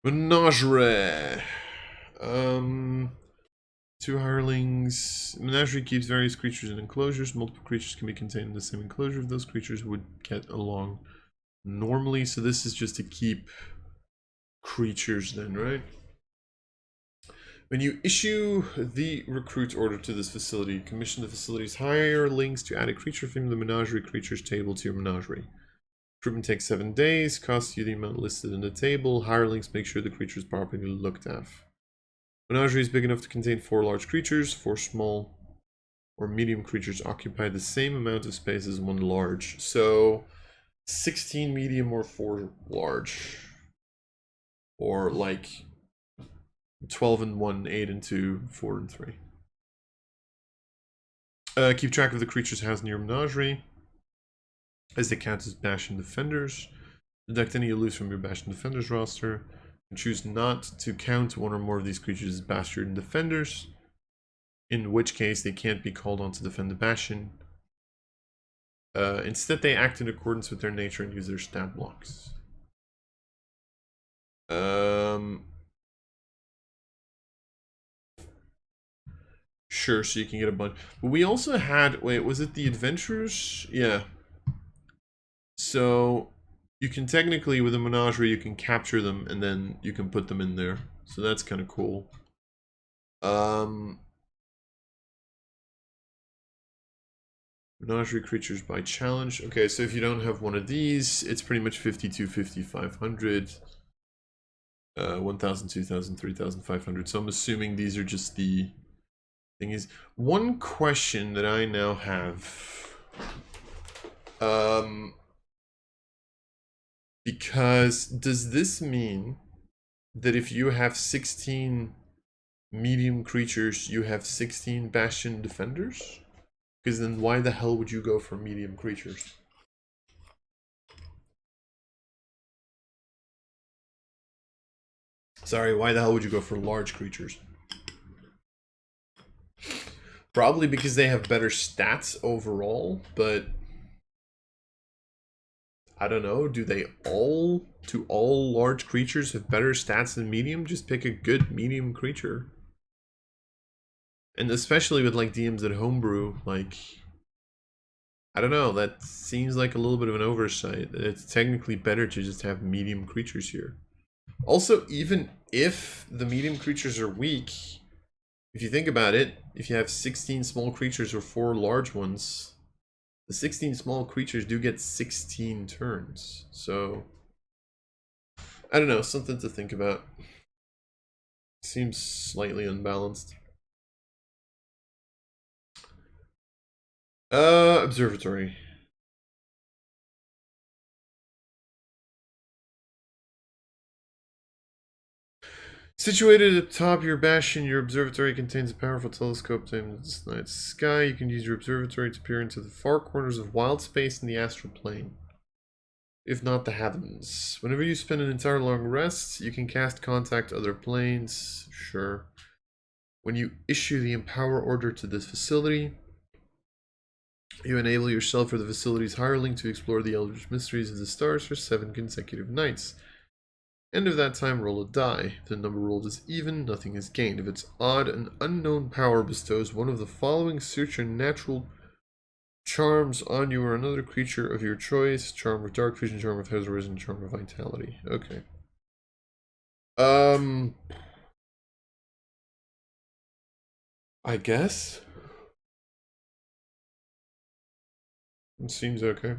Menagerie. Two hirelings. Menagerie keeps various creatures in enclosures. Multiple creatures can be contained in the same enclosure if those creatures would get along normally. So this is just to keep creatures then, right? When you issue the recruit order to this facility, commission the facility's hirelings to add a creature from the menagerie creatures table to your menagerie. Recruitment takes 7 days, costs you the amount listed in the table. Hirelings make sure the creature is properly looked at. Menagerie is big enough to contain 4 large creatures. 4 small or medium creatures occupy the same amount of space as 1 large. So 16 medium or 4 large. Or like 12 and 1, 8 and 2, 4 and 3. Keep track of the creatures housed in your menagerie, as they count as Bastion defenders. Deduct any you lose from your Bastion defenders roster, and choose not to count one or more of these creatures as Bastion defenders, in which case they can't be called on to defend the Bastion. Instead, they act in accordance with their nature and use their stat blocks. Sure, so you can get a bunch. But we also had, wait, was it the adventurers? Yeah. So you can technically, with a menagerie, you can capture them and then you can put them in there. So that's kind of cool. Menagerie creatures by challenge. Okay, so if you don't have one of these, it's pretty much 52, 50, 500. 1,000, 2,000, 3,500. So I'm assuming these are just the thing is. One question that I now have. Because does this mean that if you have 16 medium creatures, you have 16 Bastion defenders? Because then why the hell would you go for medium creatures? Sorry, why the hell would you go for large creatures? Probably because they have better stats overall, but I don't know, do all large creatures have better stats than medium? Just pick a good medium creature. And especially with like DMs at homebrew, like, I don't know, that seems like a little bit of an oversight. It's technically better to just have medium creatures here. Also, even if the medium creatures are weak, if you think about it, if you have 16 small creatures or 4 large ones, the 16 small creatures do get 16 turns. So, I don't know, something to think about. Seems slightly unbalanced. Observatory. Situated at the top of your bastion, your observatory contains a powerful telescope aimed at the night sky. You can use your observatory to peer into the far corners of wild space in the astral plane, if not the heavens. Whenever you spend an entire long rest, you can cast contact other planes. Sure. When you issue the empower order to this facility, you enable yourself or the facility's hireling to explore the eldritch mysteries of the stars for 7 consecutive nights. End of that time, roll a die. If the number rolled is even, nothing is gained. If it's odd, an unknown power bestows one of the following supernatural charms on you or another creature of your choice. Charm of dark vision, charm of heroism, charm of vitality. Okay. I guess. It seems okay.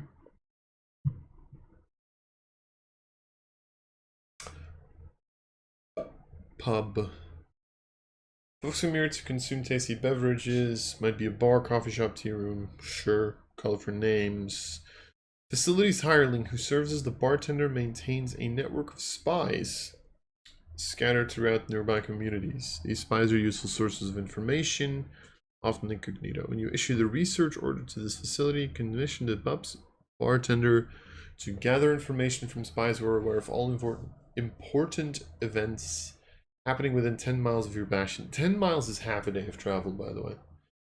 Pub. Folks come here to consume tasty beverages. Might be a bar, coffee shop, tea room. Sure. Call for names. Facilities hireling who serves as the bartender maintains a network of spies scattered throughout nearby communities. These spies are useful sources of information, often incognito. When you issue the research order to this facility, commission the bartender to gather information from spies who are aware of all important events happening within 10 miles of your bastion. 10 miles is half a day of travel, by the way.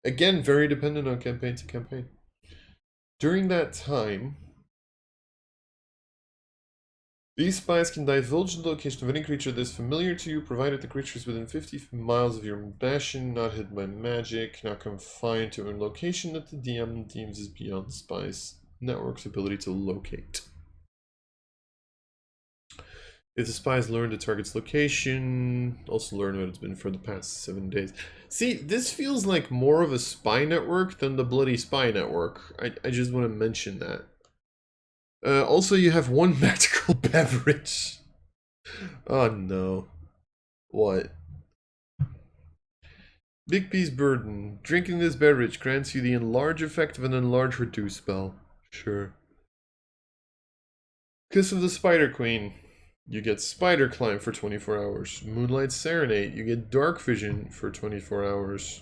Again, very dependent on campaign to campaign. During that time, These spies can divulge the location of any creature that is familiar to you, provided the creature is within 50 miles of your bastion, not hit by magic, not confined to a location that the DM deems is beyond the spy's network's ability to locate. If the spies learn the target's location, also learn what it's been for the past 7 days. See, this feels like more of a spy network than the bloody spy network. I just want to mention that. Also, you have one magical beverage. Oh no. What? Big P's burden. Drinking this beverage grants you the enlarge effect of an enlarge reduce spell. Sure. Kiss of the Spider Queen. You get Spider Climb for 24 hours. Moonlight Serenade. You get Dark Vision for 24 hours.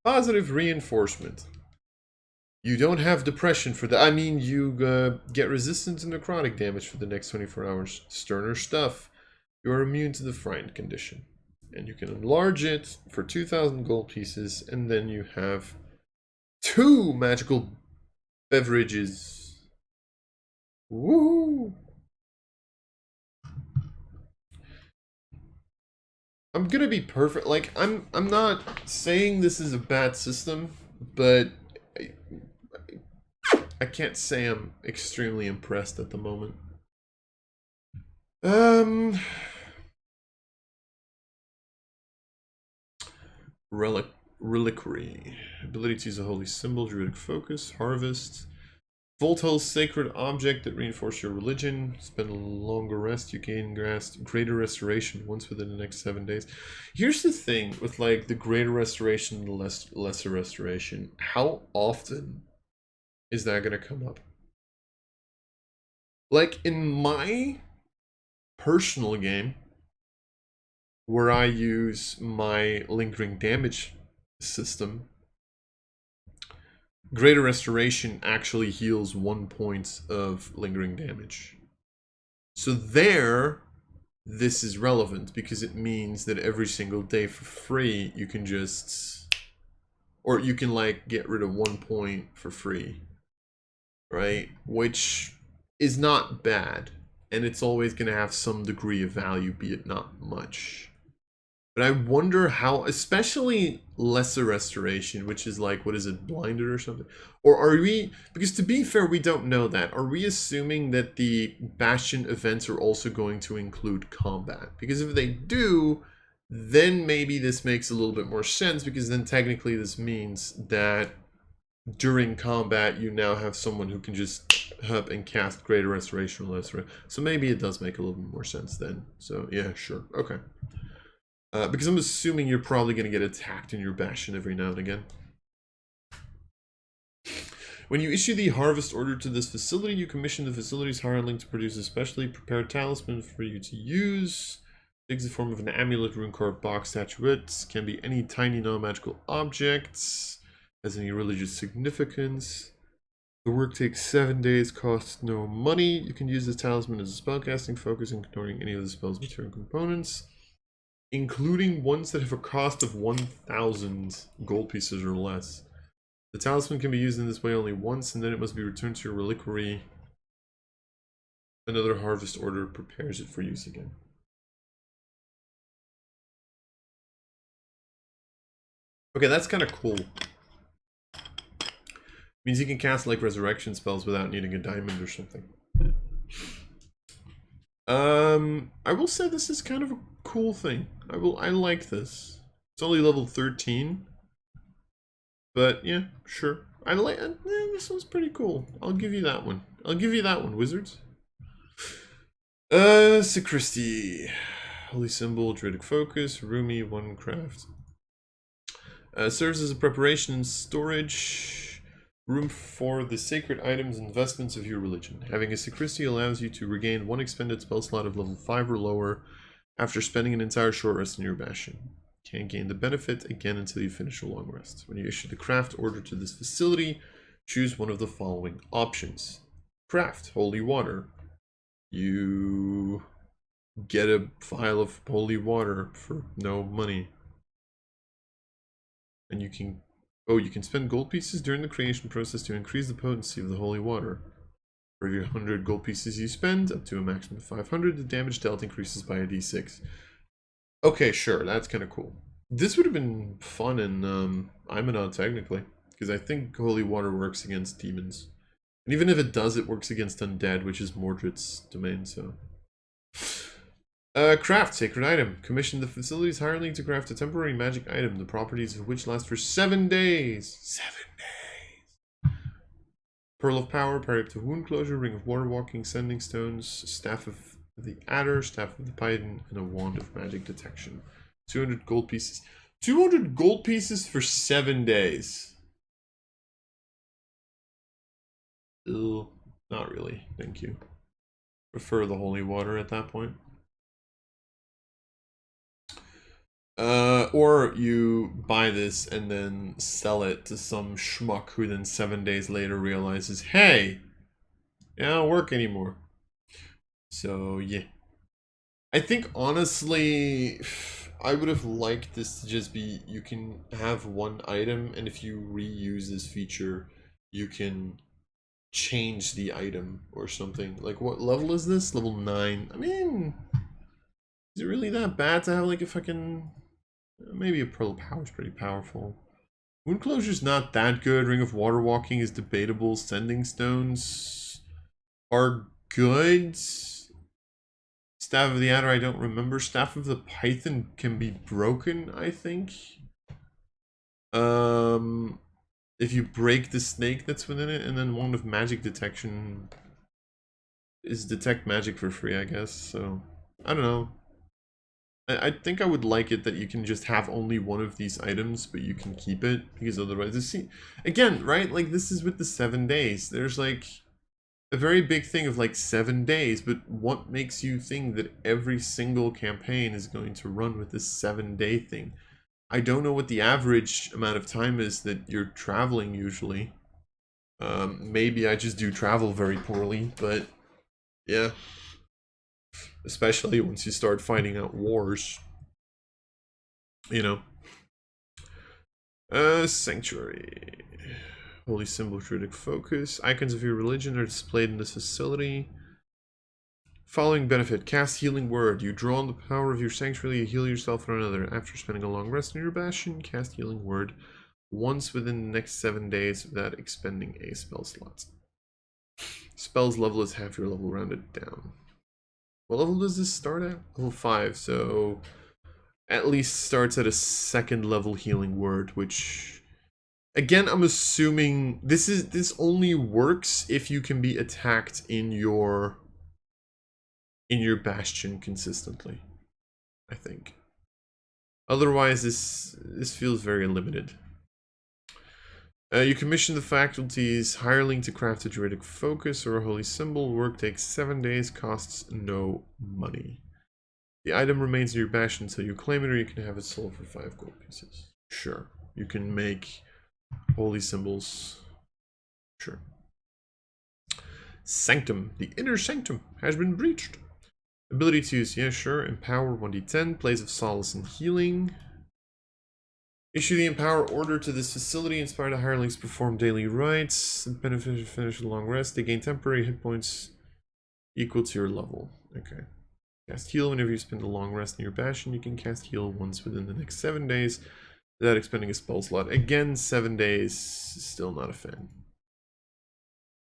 Positive Reinforcement. You don't have depression for that. I mean, you get resistance to necrotic damage for the next 24 hours. Sterner Stuff. You are immune to the frightened condition. And you can enlarge it for 2,000 gold pieces. And then you have 2 magical beverages. Woo! I'm gonna be perfect. Like, I'm not saying this is a bad system, but I can't say I'm extremely impressed at the moment. Reliquary. Ability to use a holy symbol, druidic focus, harvest. Voltol's sacred object that reinforces your religion. Spend a longer rest, you gain greater restoration once within the next 7 days. Here's the thing with like the greater restoration and the lesser restoration. How often is that going to come up? Like in my personal game, where I use my lingering damage system, greater restoration actually heals 1 point of lingering damage. So there, this is relevant because it means that every single day for free, you can just, or you can like get rid of 1 point for free, right? Which is not bad. And it's always going to have some degree of value, be it not much. But I wonder how, especially lesser restoration, which is like, what is it, blinded or something? Or are we, because to be fair, we don't know that. Are we assuming that the Bastion events are also going to include combat? Because if they do, then maybe this makes a little bit more sense, because then technically this means that during combat, you now have someone who can just up and cast greater restoration or lesser. So maybe it does make a little bit more sense then. So yeah, sure. Okay. Because I'm assuming you're probably going to get attacked in your Bastion every now and again. When you issue the harvest order to this facility, you commission the facility's hireling to produce a specially prepared talisman for you to use. It takes the form of an amulet, rune carved box, statuette. Can be any tiny non-magical objects. Has any religious significance. The work takes 7 days, costs no money. You can use this talisman as a spellcasting focus, ignoring any of the spell's material components, including ones that have a cost of 1,000 gold pieces or less. The talisman can be used in this way only once, and then it must be returned to your reliquary. Another harvest order prepares it for use again. Okay, that's kind of cool. Means you can cast like resurrection spells without needing a diamond or something. I will say this is kind of a cool thing. I like this. It's only level 13. But yeah, sure. I like this one's pretty cool. I'll give you that one. I'll give you that one, wizards. Sacristy. Holy symbol, druidic focus, roomy, one craft. Serves as a preparation and storage room for the sacred items and investments of your religion. Having a sacristy allows you to regain 1 expended spell slot of level 5 or lower after spending an entire short rest in your bastion. Can't gain the benefit again until you finish a long rest. When you issue the craft order to this facility, choose one of the following options. Craft holy water. You get a vial of holy water for no money. And you can, oh, you can spend gold pieces during the creation process to increase the potency of the holy water. For every 100 gold pieces you spend, up to a maximum of 500, the damage dealt increases by a d6. Okay, sure, that's kind of cool. This would have been fun in Imanod, technically, because I think Holy Water works against demons. And even if it does, it works against undead, which is Mordred's domain, so... Craft Sacred Item. Commission the facility's hireling to craft a temporary magic item, the properties of which last for 7 days. 7 days! Pearl of Power, Parry up to Wound Closure, Ring of Water Walking, Sending Stones, Staff of the Adder, Staff of the Python, and a Wand of Magic Detection. 200 gold pieces. 200 gold pieces for 7 days. Ugh, not really, thank you. Prefer the holy water at that point. Or you buy this and then sell it to some schmuck who then 7 days later realizes, hey, it don't work anymore. So, yeah. I think, honestly, I would have liked this to just be, you can have one item, and if you reuse this feature, you can change the item or something. Like, what level is this? Level 9. I mean, is it really that bad to have, like, a fucking... Maybe a Pearl of Power is pretty powerful. Wound Closure's not that good. Ring of Water Walking is debatable. Sending Stones are good. Staff of the Adder, I don't remember. Staff of the Python can be broken, I think. If you break the snake that's within it, and then Wand of Magic Detection is detect magic for free, I guess. So, I don't know. I think I would like it that you can just have only one of these items, but you can keep it, because otherwise, again, right? Like, this is with the 7 days. There's, like, a very big thing of, like, 7 days, but what makes you think that every single campaign is going to run with this 7-day thing? I don't know what the average amount of time is that you're traveling usually. Maybe I just do travel very poorly, but, yeah. Especially once you start finding out wars. You know. Sanctuary. Holy Symbol, Druidic Focus. Icons of your religion are displayed in this facility. Following benefit. Cast Healing Word. You draw on the power of your sanctuary to heal yourself or another. After spending a long rest in your bastion, cast Healing Word once within the next 7 days without expending a spell slot. Spell's level is half your level rounded down. What level does this start at? Level 5, so at least starts at a 2nd level Healing Word, which, again, I'm assuming this only works if you can be attacked in your bastion consistently, I think. Otherwise, this feels very limited. You commission the faculties hireling to craft a druidic focus or a holy symbol. Work takes 7 days, costs no money. The item remains in your bastion until you claim it, or you can have it sold for 5 gold pieces. Sure. You can make holy symbols. Sure. Sanctum. The inner sanctum has been breached. Ability to use, yeah, sure. Empower 1d10. Plays of solace and healing. Issue the Empower order to this facility. Inspire the hirelings to perform daily rites. The benefit of finish a long rest. They gain temporary hit points equal to your level. Okay. Cast heal whenever you spend a long rest in your bastion. You can cast heal once within the next 7 days without expending a spell slot. Again, 7 days. Still not a fan.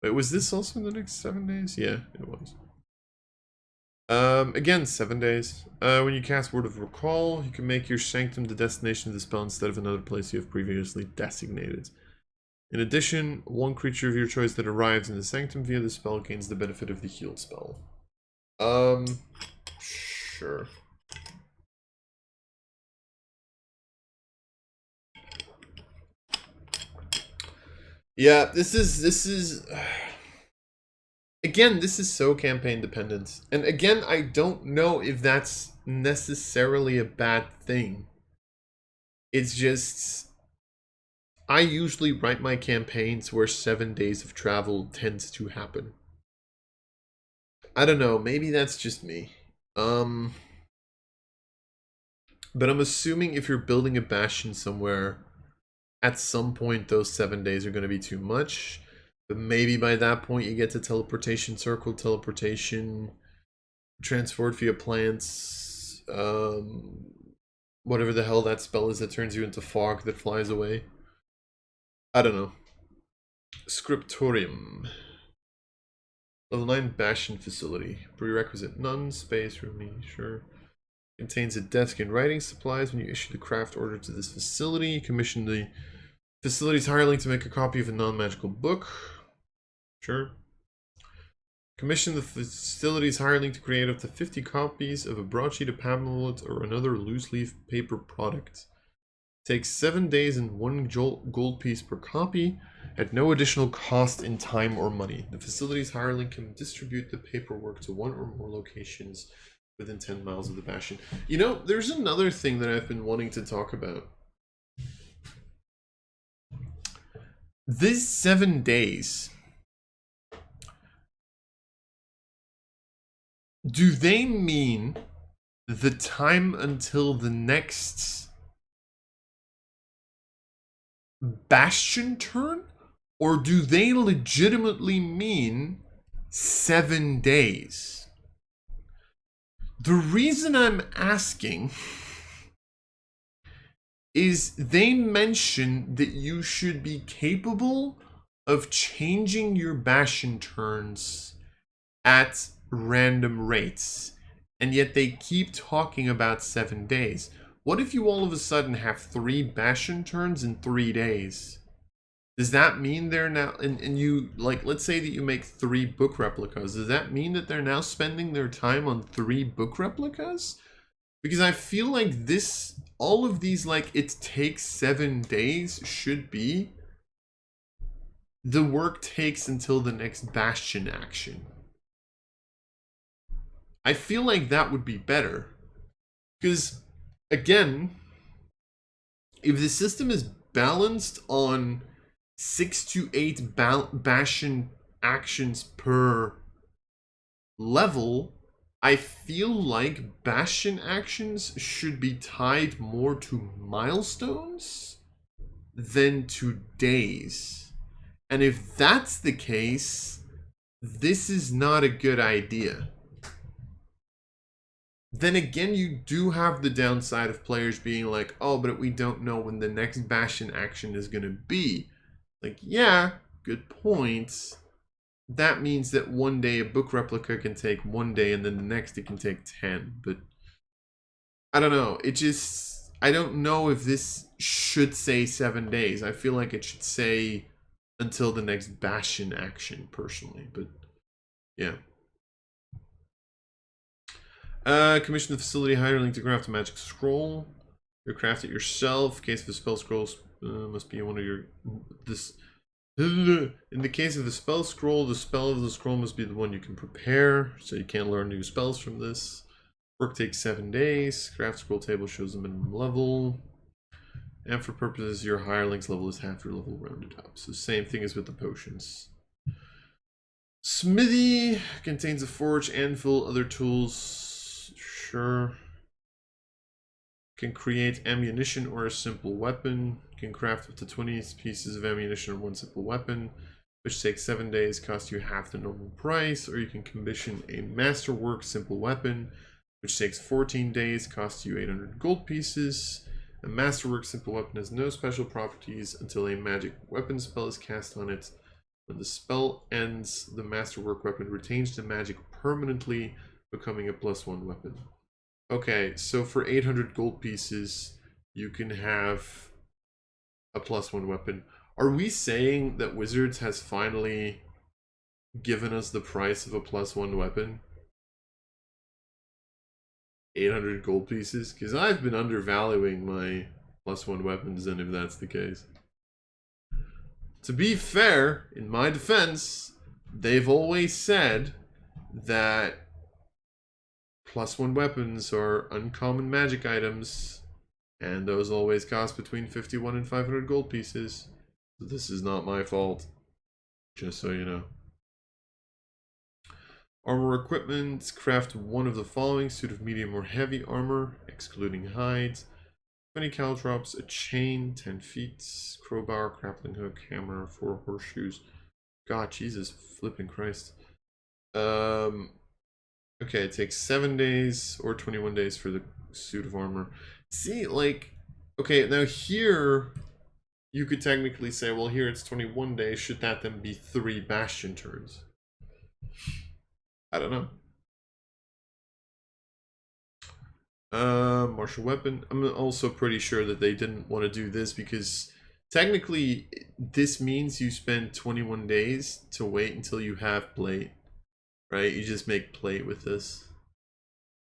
Wait, was this also in the next 7 days? Yeah, it was. Again, 7 days. When you cast Word of Recall, you can make your Sanctum the destination of the spell instead of another place you have previously designated. In addition, one creature of your choice that arrives in the Sanctum via the spell gains the benefit of the healed spell. Sure. Yeah, this is again, this is so campaign dependent. And again, I don't know if that's necessarily a bad thing. It's just, I usually write my campaigns where 7 days of travel tends to happen. I don't know, maybe that's just me. But I'm assuming if you're building a bastion somewhere, at some point those 7 days are going to be too much. But maybe by that point you get to teleportation circle, teleportation, transport via plants, whatever the hell that spell is that turns you into fog that flies away. I don't know. Scriptorium. Level 9 Bastion facility. Prerequisite none. Space, roomy, sure. Contains a desk and writing supplies. When you issue the craft order to this facility, commission the facility's hireling to make a copy of a non-magical book. Sure. Commission the facility's hireling to create up to 50 copies of a broadsheet, a pamphlet, or another loose-leaf paper product. Takes 7 days and 1 gold piece per copy at no additional cost in time or money. The facility's hireling can distribute the paperwork to 1 or more locations within 10 miles of the Bastion. You know, there's another thing that I've been wanting to talk about. This 7 days, do they mean the time until the next Bastion turn? Or do they legitimately mean 7 days? The reason I'm asking is they mention that you should be capable of changing your Bastion turns at random rates, and yet they keep talking about 7 days. What if you all of a sudden have 3 Bastion turns in 3 days? Does that mean they're now, and you, like, let's say that you make 3 book replicas, does that mean that they're now spending their time on 3 book replicas? Because I feel like this, all of these, like, it takes 7 days should be, the work takes until the next Bastion action. I feel like that would be better. Because, again, if the system is balanced on 6 to 8 Bastion actions per level, I feel like Bastion actions should be tied more to milestones than to days. And if that's the case, this is not a good idea. Then again, you do have the downside of players being like, oh, but we don't know when the next Bastion action is going to be. Like, yeah, good point. That means that one day a book replica can take 1 day and then the next it can take 10. But I don't know. It just, I don't know if this should say 7 days. I feel like it should say until the next Bastion action, personally. But yeah. Commission the facility hireling to craft a magic scroll. You craft it yourself. In case of the spell scrolls, must be one of your in the case of the spell scroll, the spell of the scroll must be the one you can prepare, so you can't learn new spells from this. Work takes 7 days. Craft scroll table shows the minimum level. And for purposes, your hireling's level is half your level rounded up. So same thing as with the potions. Smithy contains a forge, anvil, other tools. Sure. Can create ammunition or a simple weapon. Can craft up to 20 pieces of ammunition or 1 simple weapon, which takes 7 days, costs you half the normal price. Or you can commission a masterwork simple weapon, which takes 14 days, costs you 800 gold pieces. A masterwork simple weapon has no special properties until a magic weapon spell is cast on it. When the spell ends, the masterwork weapon retains the magic permanently, becoming a +1 weapon. Okay, so for 800 gold pieces, you can have a +1 weapon. Are we saying that Wizards has finally given us the price of a +1 weapon? 800 gold pieces? Because I've been undervaluing my +1 weapons, and if that's the case. To be fair, in my defense, they've always said that +1 weapons are uncommon magic items, and those always cost between 51 and 500 gold pieces. So this is not my fault, just so you know. Armor equipment, craft one of the following: suit of medium or heavy armor, excluding hides, 20 caltrops, a chain, 10 feet, crowbar, grappling hook, hammer, 4 horseshoes, God, Jesus flipping Christ. Okay, it takes 7 days or 21 days for the suit of armor. See, like, okay, now here you could technically say, well, here it's 21 days. Should that then be 3 Bastion turns? I don't know. Martial weapon. I'm also pretty sure that they didn't want to do this because technically this means you spend 21 days to wait until you have plate, right? You just make plate with this.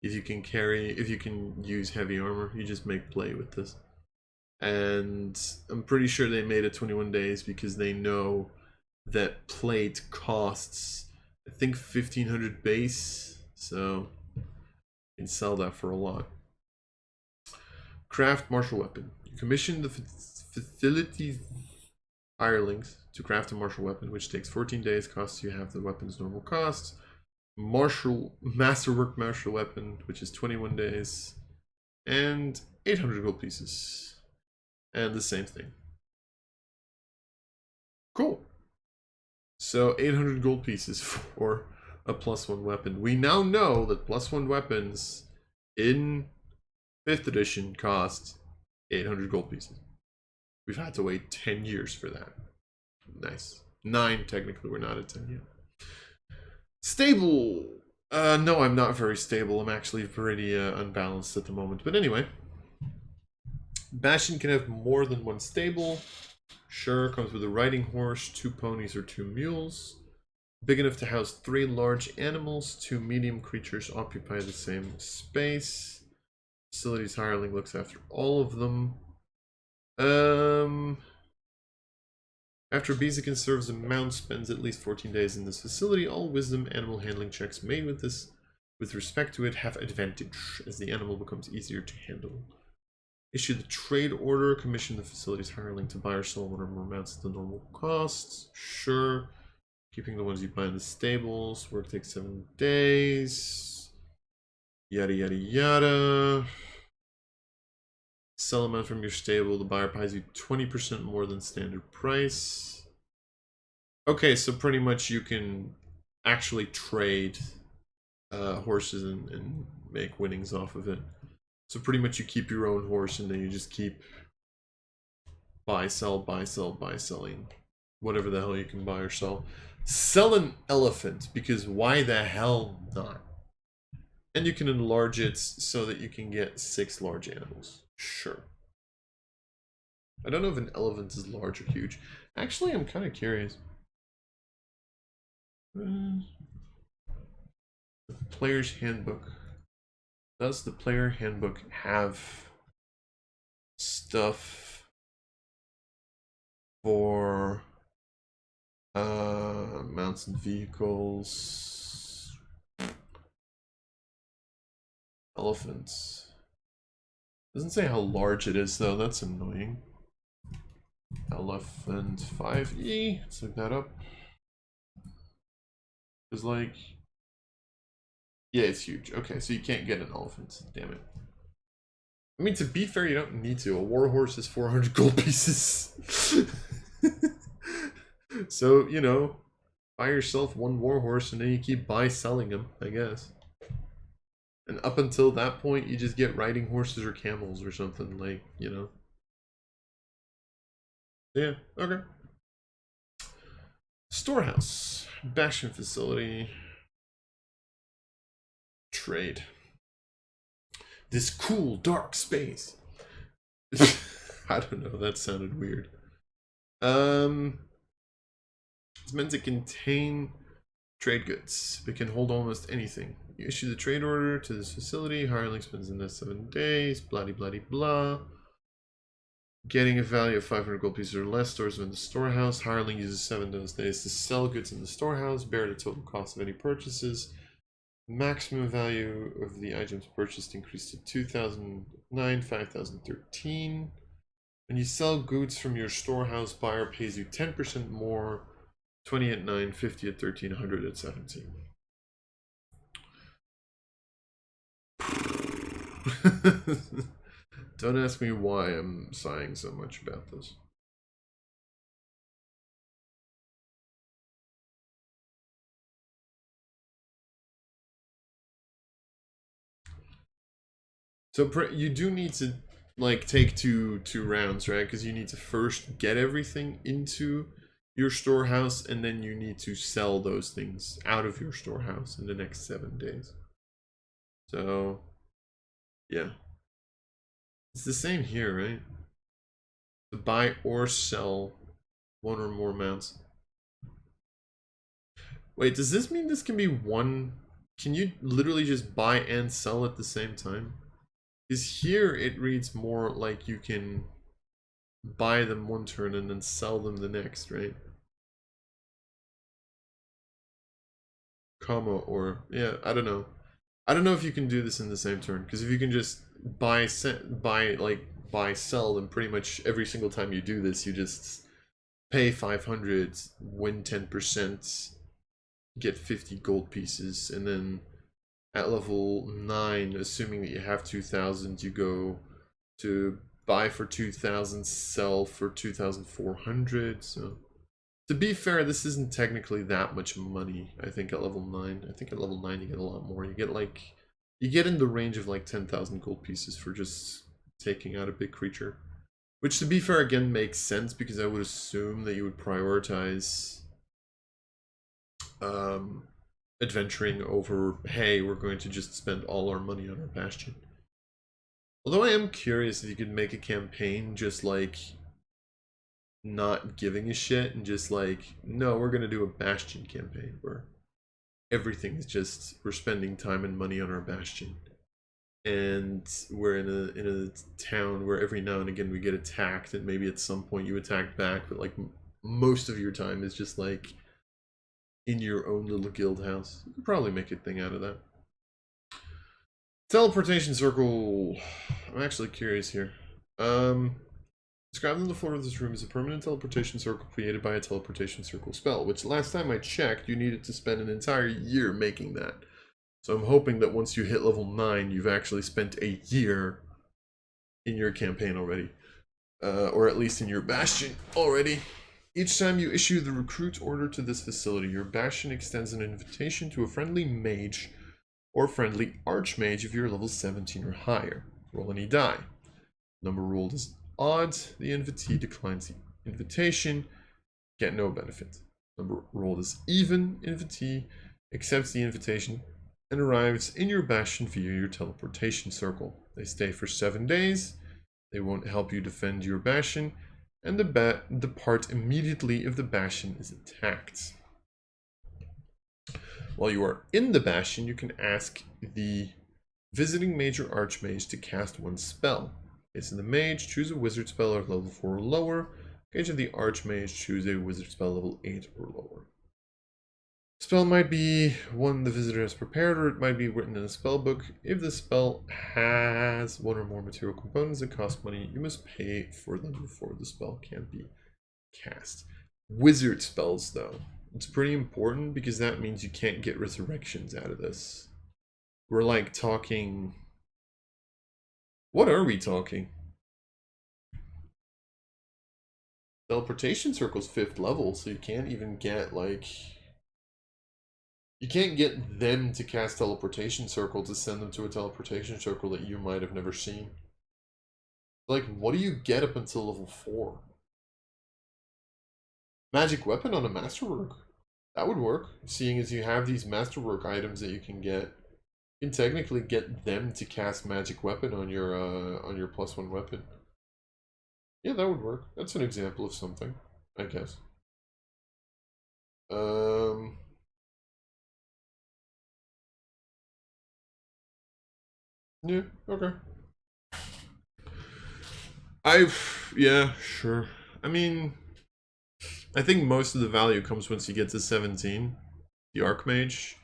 If you can use heavy armor, you just make plate with this. And I'm pretty sure they made it 21 days because they know that plate costs, I think, 1500 base, so you can sell that for a lot. Craft martial weapon. You commission the facilities hirelings to craft a martial weapon, which takes 14 days, costs you half the weapon's normal cost. Masterwork martial weapon, which is 21 days, and 800 gold pieces. And the same thing. Cool. So 800 gold pieces for a +1 weapon. We now know that +1 weapons in 5th edition cost 800 gold pieces. We've had to wait 10 years for that. Nice. 9 technically, we're not at 10 yet. Stable. No, I'm not very stable. I'm actually pretty unbalanced at the moment. But anyway. Bastion can have more than 1 stable. Sure, comes with a riding horse, 2 ponies or 2 mules. Big enough to house 3 large animals. 2 medium creatures occupy the same space. Facilities hireling looks after all of them. After Bezikin serves a mount, spends at least 14 days in this facility. All wisdom animal handling checks made with respect to it have advantage, as the animal becomes easier to handle. Issue the trade order. Commission the facilities hireling to buy or sell one or more mounts at the normal costs. Sure. Keeping the ones you buy in the stables. Work takes 7 days. Yada yada yada. Sell a mount from your stable. The buyer pays you 20% more than standard price. Okay, so pretty much you can actually trade horses and make winnings off of it. So pretty much you keep your own horse and then you just keep buy, sell, buy, sell, buy, selling. Whatever the hell you can buy or sell. Sell an elephant, because why the hell not? And you can enlarge it so that you can get 6 large animals. Sure. I don't know if an elephant is large or huge. Actually, I'm kind of curious. The player's handbook. Does the player handbook have stuff for mounts and vehicles? Elephants. Doesn't say how large it is though, that's annoying. Elephant 5e, let's look that up. It's like, yeah, it's huge. Okay, so you can't get an elephant, damn it. I mean, to be fair, you don't need to. A warhorse is 400 gold pieces. So, you know, buy yourself 1 warhorse and then you keep selling them, I guess. And up until that point, you just get riding horses or camels or something, like, you know. Yeah, okay. Storehouse. Bastion facility. Trade. This cool, dark space. I don't know, that sounded weird. It's meant to contain trade goods. It can hold almost anything. You issue the trade order to this facility. Hireling spends in the 7 days. Blah blah blah. Getting a value of 500 gold pieces or less. Stores them in the storehouse. Hireling uses 7 of those days to sell goods in the storehouse. Bear the total cost of any purchases. Maximum value of the items purchased increased to 2009, 5013. When you sell goods from your storehouse, buyer pays you 10% more. 20 at 9, 50 at 13, 100 at 17. Don't ask me why I'm sighing so much about this. So you do need to like take two rounds, right? Because you need to first get everything into your storehouse, and then you need to sell those things out of your storehouse in the next 7 days. So, yeah. It's the same here, right? To buy or sell one or more mounts. Wait, does this mean this can be one? Can you literally just buy and sell at the same time? Because here it reads more like you can buy them one turn and then sell them the next, right? Comma or yeah, I don't know. I don't know if you can do this in the same turn, because if you can just buy sell, then pretty much every single time you do this, you just pay 500, win 10%, get 50 gold pieces, and then at level 9, assuming that you have 2,000, you go to buy for 2,000, sell for 2,400. So to be fair, this isn't technically that much money, I think, at level 9. I think at level 9 you get a lot more. You get like, you get in the range of like 10,000 gold pieces for just taking out a big creature. Which, to be fair, again, makes sense, because I would assume that you would prioritize adventuring over, hey, we're going to just spend all our money on our Bastion. Although I am curious if you could make a campaign just like not giving a shit and just like, no, we're gonna do a Bastion campaign where everything is just, we're spending time and money on our Bastion, and we're in a town where every now and again we get attacked, and maybe at some point you attack back, but like most of your time is just like in your own little guild house. You could probably make a thing out of that. Teleportation circle. I'm actually curious here. Described on the floor of this room is a permanent teleportation circle created by a teleportation circle spell, which last time I checked, you needed to spend an entire year making that. So I'm hoping that once you hit level 9, you've actually spent a year in your campaign already. Or at least in your Bastion already. Each time you issue the recruit order to this facility, your Bastion extends an invitation to a friendly mage or friendly archmage if you're level 17 or higher. Roll any die. Number rolled is odd, the invitee declines the invitation, get no benefit. Number rolled is even, invitee accepts the invitation and arrives in your Bastion via your teleportation circle. They stay for 7 days, they won't help you defend your Bastion, and depart immediately if the Bastion is attacked. While you are in the Bastion, you can ask the visiting mage or archmage to cast one spell. In case of the mage, choose a wizard spell of level 4 or lower. In case of the archmage, choose a wizard spell level 8 or lower. Spell might be one the visitor has prepared, or it might be written in a spell book. If the spell has one or more material components that cost money, you must pay for them before the spell can be cast. Wizard spells, though, it's pretty important, because that means you can't get resurrections out of this. We're like talking... What are we talking? Teleportation circle's 5th level, so you can't even get like... You can't get them to cast teleportation circle to send them to a teleportation circle that you might have never seen. Like, what do you get up until level 4? Magic weapon on a masterwork. That would work, seeing as you have these masterwork items that you can get. You can technically get them to cast magic weapon on your +1 weapon. Yeah, that would work. That's an example of something, I guess. Yeah, okay. Yeah, sure. I mean, I think most of the value comes once you get to 17, the Archmage.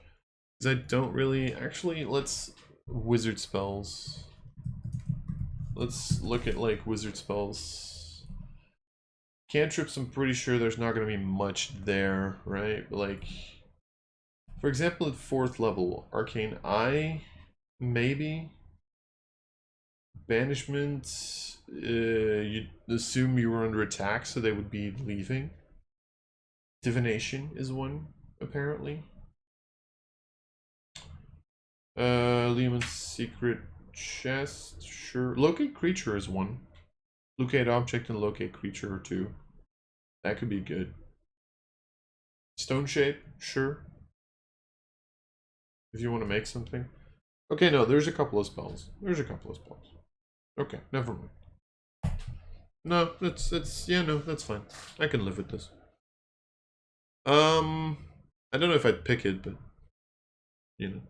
Because I don't really... Actually, let's... Wizard spells. Let's look at, like, wizard spells. Cantrips, I'm pretty sure there's not going to be much there, right? But, like... For example, at 4th level, Arcane Eye, maybe? Banishment, you'd assume you were under attack, so they would be leaving. Divination is one, apparently. Lehman's Secret chest, sure. Locate creature is one. Locate object and locate creature or two. That could be good. Stone shape, sure. If you want to make something. Okay, no, there's a couple of spells. Okay, never mind. No, yeah, no, that's fine. I can live with this. I don't know if I'd pick it, but you know.